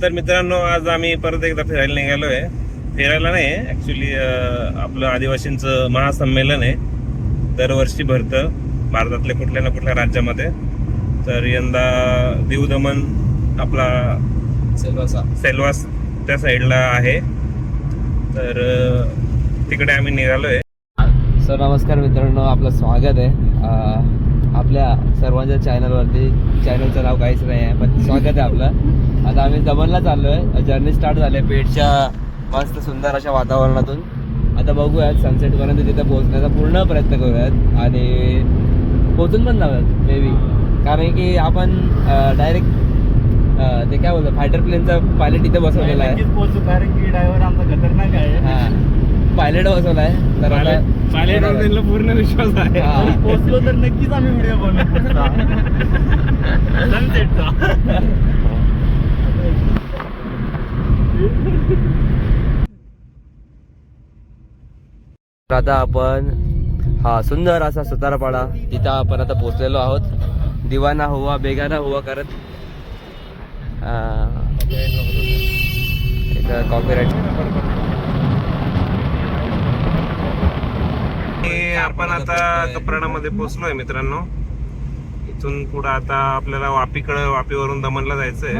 तर मित्रांनो, आज आम्ही परत एकदा फिरायला निघालोय. फिरायला नाही, ऍक्च्युली आपलं आदिवासींचं महासंमेलन आहे. दरवर्षी भरतं भारतातल्या कुठल्या ना कुठल्या राज्यामध्ये. तर यंदा दीव दमण आपला सेल्वास त्या साईडला आहे. तर तिकडे आम्ही निघालोय. सर नमस्कार मित्रांनो, आपलं स्वागत आहे आपल्या सर्वांच्या चॅनलवरती. चॅनलचं नाव काहीच नाही आहे, पण स्वागत आहे आपलं. आता आम्ही दमणला चाललो आहे. जर्नी स्टार्ट झाली आहे पेठच्या मस्त सुंदर अशा वातावरणातून. आता बघूयात सनसेटपर्यंत तिथे पोहोचण्याचा पूर्ण प्रयत्न करूयात आणि पोहोचून पण जाऊयात मे बी. कारण की आपण डायरेक्ट ते काय बोलतो फायटर प्लेनचा पायलट इथे बसवलेला आहे. कारण की ड्रायव्हर आमचा खतरनाक आहे. हां, पायलट बसवला आहे. तर आता पायलटला पूर्ण विश्वास आहे. पोहोचलो तर नक्कीच आम्ही व्हिडिओ बनवू सनसेटचा. आता आपण सुंदर असा सुतारपाडा तिथं आपण आता पोहोचलेलो आहोत. दिवाना हुआ बेगाना हुआ करत कॉपीराइट. आपण आता कपराडामध्ये पोहोचलोय मित्रांनो. इथून पुढे आता आपल्याला वापीवरून दमणला जायचंय.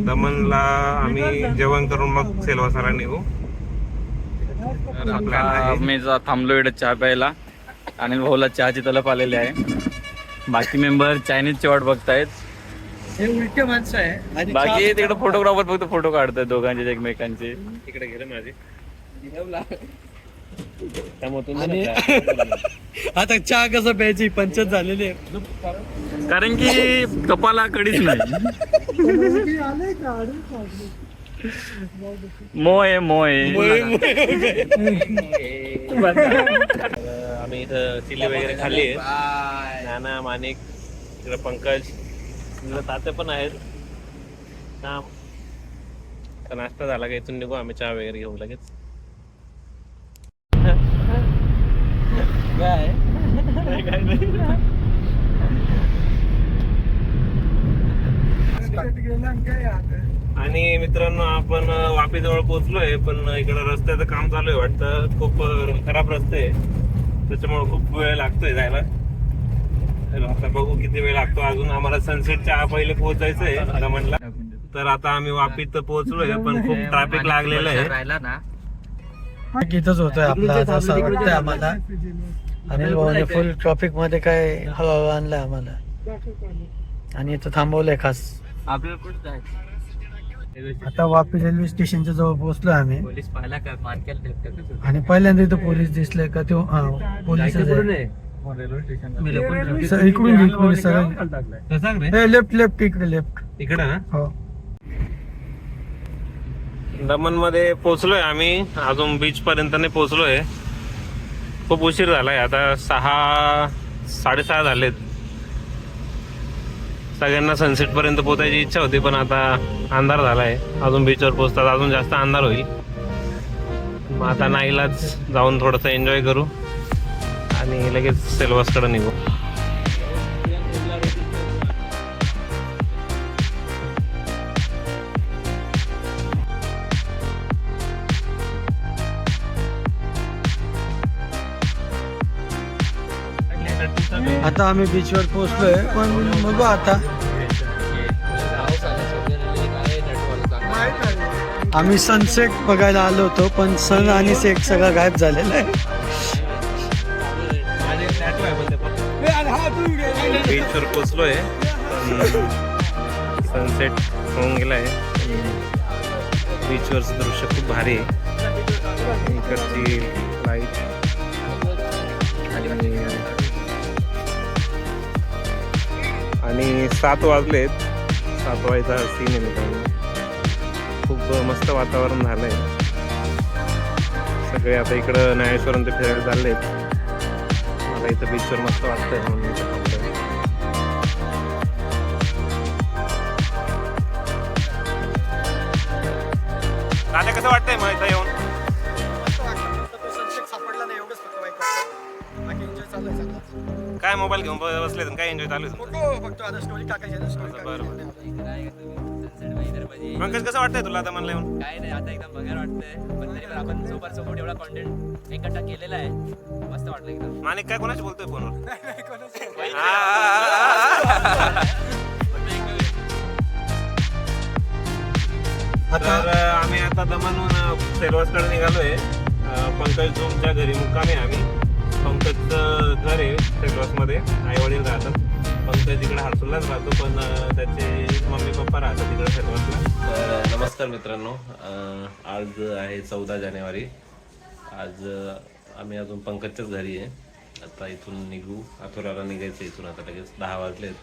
दमणला आम्ही जेवण करून मग सेल्वासाला निघू. मी थांबलो इकडे चहा प्यायला. अनिल भाऊला चहाची तलप आलेली आहे. बाकी मेंबर चायनीजची वाट बघतायत. हे उलटे माणसं आहे. बाकी तिकडे फोटोग्राफर फक्त फोटो काढतात दोघांचे एकमेकांचे. तिकडे गेले माझे. आता चहा कसं प्यायची पंचायत झालेली आहे. कारण की कपाला कडीच नाही. मोय आम्ही इथं चिल्ली वगैरे खाल्ली आहे. नाना, माणिक, तिकडे पंकज, तिकडे ताते पण आहेत. नाश्ता झाला का इथून निघू आम्ही. चहा वगैरे घेऊ लगेच. आणि मित्रांनो, आपण वापी जवळ पोहोचलोय. पण इकडं रस्त्याचं काम चालू आहे वाटतं. खूप खराब रस्ते आहे, त्याच्यामुळे खूप वेळ लागतोय जायला. आता बघू किती वेळ लागतो अजून. आम्हाला सनसेटच्या पहिले पोहोचायचंय दमणला. तर आता आम्ही वापीत पोहोचलोय, पण खूप ट्रॅफिक लागलेलं आहे. राहिला ना इथंच होतोय आपला, असं वाटतंय आम्हाला. अनिल भाऊने फुल ट्रॉफिक मध्ये काय हवा आणलाय आम्हाला आणि इथं थांबवलंय खास. आपल्याला कुठं जायचं. आता वापी रेल्वे स्टेशनच्या जवळ पोहोचलोय आम्ही. पोलीस पाहिला का मार्केट आणि पहिल्यांदा इथं पोलीस दिसले का तो पोलीस इकडून सरळ लेफ्ट इकडे लेफ्ट इकडं ना. हो. दमण मध्ये पोहोचलोय आम्ही. अजून बीच पर्यंत नाही पोहोचलोय. खूप उशीर झालाय. आता 6:30 झालेत. सगळ्यांना सनसेट पर्यंत पोहोचायची इच्छा होती, पण आता अंधार झालाय. अजून बीचवर पोहोचतात अजून जास्त अंधार होईल. मग आता नाईलाज जाऊन थोडंसं एन्जॉय करू आणि लगेच सेल्वासकडे निघू. आता आम्ही बीचवर पोहोचलोय, पण बघू आता. आम्ही सनसेट बघायला आलो होतो, पण सन आणि सेट सगळं गायब झालेलं आहे. बीचवर पोचलोय, सनसेट होऊन गेलाय. बीचवरचं दृश्य खूप भारी आहे. इकडची लाईट आणि 7 वाजलेत. 7 वाजता सीन आहे मित्रांनो. खूप मस्त वातावरण झालंय. सगळे आता इकडं न्यायेश्वरम ते फिरायला चाललेत. मला इथं बीचवर मस्त वाटतंय म्हणून इथं थांबलोय. आता कसं वाटतंय मग इथं येऊन? सनसेट सापडला नाही एवढंच फक्त वाईट वाटतं. बाकी एन्जॉय चालू आहे सगळं. काय काय मोबाईल घेऊन बसले काय एन्जॉय चालू आहे बरं पंकज कसं वाटतंय तुला आता म्हणलं येऊन काय नाही आता एकदम बघायला वाटतंय पण तरी पण आपण सोबत एवढा कॉन्टेंट एकटा केलेला आहे मस्त वाटलं एकदम. माणिक काय कोणाशी बोलतोय फोनवर तर आम्ही आता दमणहून सेलवासकडे निघालोय. पंकज जोमच्या घरी मुक्कामी आम्ही. पंकजचं घर आहे सेलवासमध्ये, आई वडील राहतात. पंकज इकडे हर्सूललाच राहतो पण त्याचे मम्मी पप्पा राहतात तिकडे सेलवासला. तर नमस्कार मित्रांनो, आज आहे 14 जानेवारी. आज आम्ही अजून पंकजच्याच घरी आहे. आता इथून निघू, आथोराला निघायचं इथून. आता लगेच 10 वाजलेत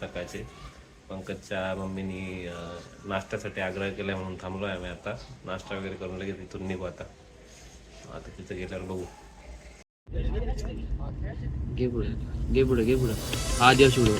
सकाळचे. पंकजच्या मम्मीनी नाश्त्यासाठी आग्रह केला म्हणून थांबलो आहे आम्ही. आता नाश्ता वगैरे करून लगेच इथून निघू. आता तिथं गेल्यावर बघू. घे पुढे हा दिवस उडव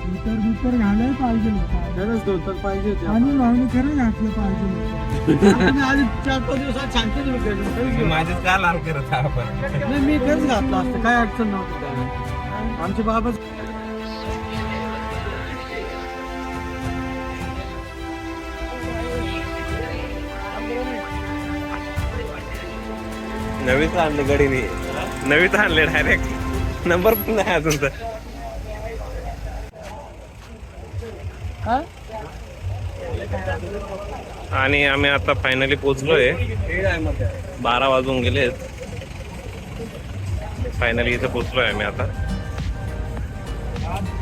मीटर घालायला पाहिजे खरंच दोतर पाहिजे होते आणि भावने खरं घातलं पाहिजे. आधी 4-5 दिवसात सांगते माझेच का लाल करत आपण. नाही मी खरंच घातलं असतं, काय अडचण नव्हती. आमचे बाबा नवीच आणले गडीने, नवीच आणले डायरेक्ट. नंबर पण नाही अजून तर. आणि आम्ही आता फायनली पोहोचलोय. 12 वाजून गेलेत. फायनली इथे पोहोचलोय आम्ही आता.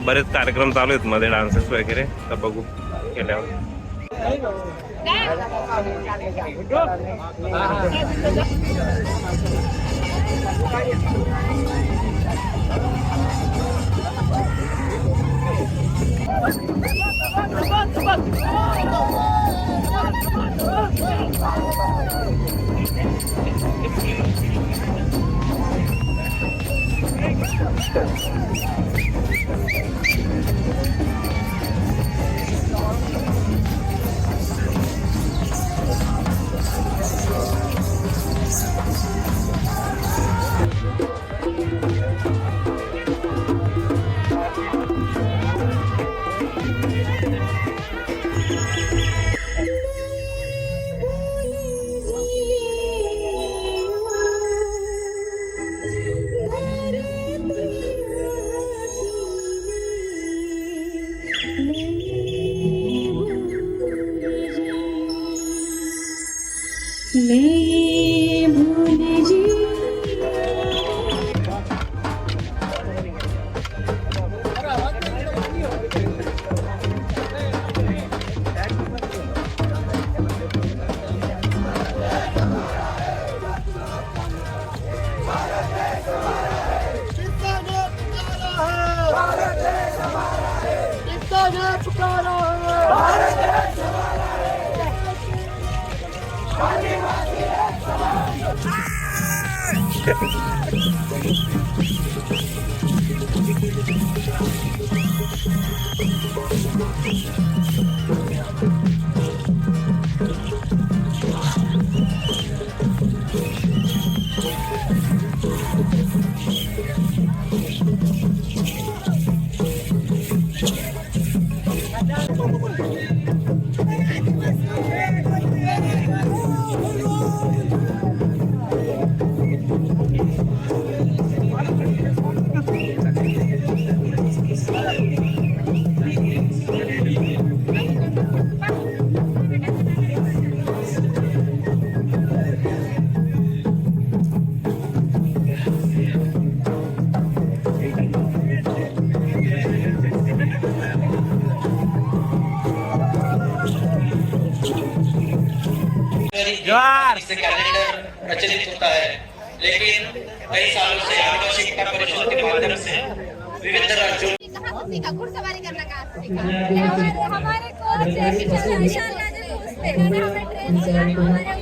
बरेच कार्यक्रम चालू आहेत मध्ये, डान्सेस वगैरे. तर बघू गेल्यावर. कैलेंडर प्रचलित होता है, लेकिन कई सालों से आदिवासी शिक्षा परिषद के माध्यम से विविध राज्यों घुड़सवारी करना कहाँ सीखा? हमारे कोच विशाल राजन पूछते हैं, हमें ट्रेन किया, हमारे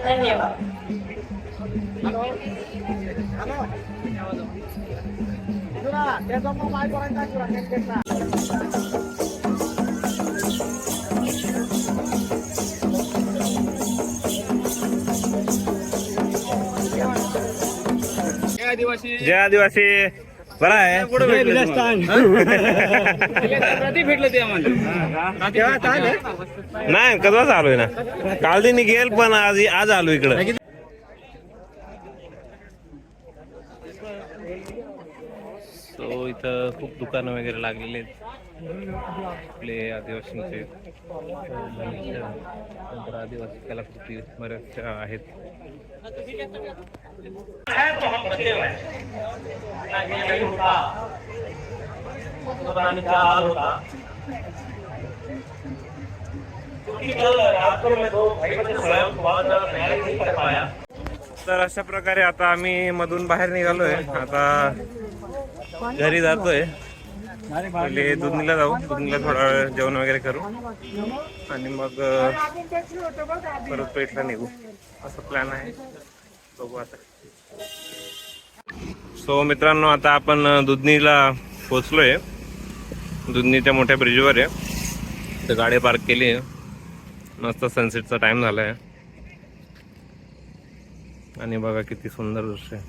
धन्यवाद. जय आदिवासी बरा आहे नाही कधीच आलोय ना काल ती निघेल पण आज आलो इकडं. सो इथं खूप दुकानं वगैरे लागलेले आहेत आपले आदिवासींचे. नंतर आदिवासी कलाकृती बऱ्याचशा आहेत. है तो हम बचे हुए हैं नहीं होता पता नहीं क्या हाल होता क्योंकि कल रात को मैं 2 भाई बजे सोया उसके बाद तैयारी नहीं कर पाया. तर अशा प्रकारे आता आम्ही मधून बाहेर निघालोय. आता घरी जातोय. पहिले दुधनीला जाऊ. दुधनीला थोडा वेळ जेवण वगैरे करू आणि मग परत पेठला निघू असं प्लॅन आहे. बघू आता. सो मित्रांनो आता आपण दुधनीला पोचलोय. दुधनीच्या मोठ्या ब्रिजवर आहे. तर गाडी पार्क केली आहे. मस्त सनसेटचा टाइम झालाय आणि बघा किती सुंदर दृश्य आहे.